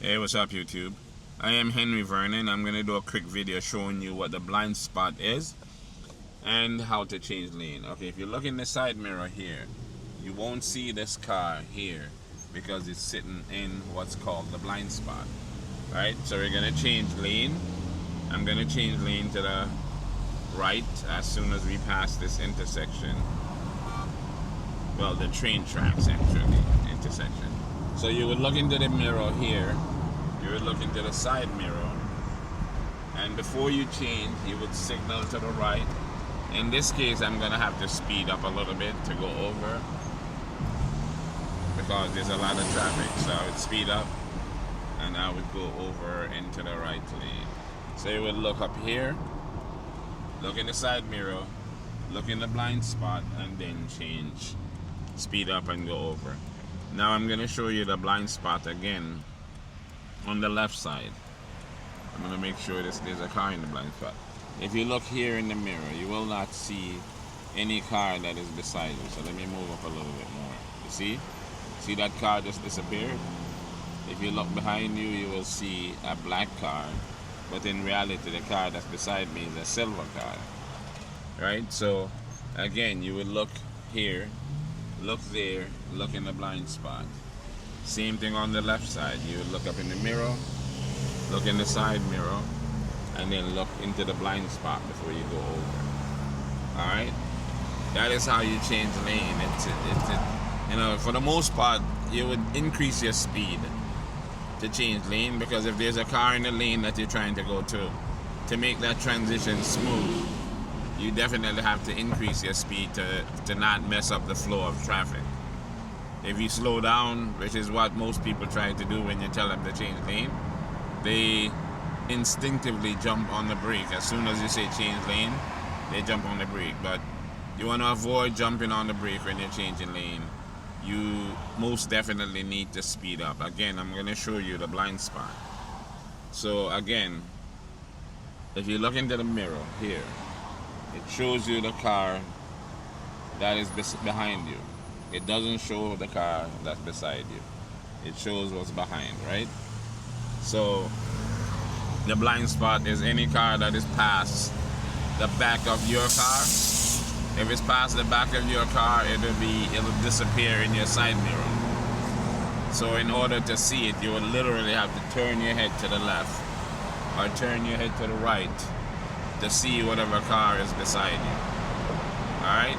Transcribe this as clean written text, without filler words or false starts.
Hey, what's up YouTube? I am Henry Vernon. I'm going to do a quick video showing you what the blind spot is and how to change lane. Okay, if you look in the side mirror here, you won't see this car here because it's sitting in what's called the blind spot. Right, so we're going to change lane. I'm going to change lane to the right as soon as we pass this intersection. Well, the train tracks actually, intersection. So you would look into the mirror here, you would look into the side mirror, and before you change, you would signal to the right. In this case, I'm gonna have to speed up a little bit to go over because there's a lot of traffic. So I would speed up and I would go over into the right lane. So you would look up here, look in the side mirror, look in the blind spot, and then change. Speed up and go over. Now I'm going to show you the blind spot again on the left side. I'm going to make sure there's a car in the blind spot. If you look here in the mirror, you will not see any car that is beside you. So let me move up a little bit more. You see? See that car just disappeared? If you look behind you, you will see a black car. But in reality, the car that's beside me is a silver car. Right? So again, you would look here, look there, look in the blind spot. Same thing on the left side. You would look up in the mirror, look in the side mirror, and then look into the blind spot before you go over. Alright? That is how you change lane. You know, for the most part, you would increase your speed to change lane, because if there's a car in the lane that you're trying to go to make that transition smooth, you definitely have to increase your speed to not mess up the flow of traffic. If you slow down, which is what most people try to do when you tell them to change lane, they instinctively jump on the brake. As soon as you say change lane, they jump on the brake. But you want to avoid jumping on the brake when you're changing lane. You most definitely need to speed up. Again, I'm going to show you the blind spot. So again, if you look into the mirror here, it shows you the car that is behind you. It doesn't show the car that's beside you. It shows what's behind, right? So the blind spot is any car that is past the back of your car. If it's past the back of your car, it'll disappear in your side mirror. So in order to see it, you would literally have to turn your head to the left or turn your head to the right to see whatever car is beside you. Alright?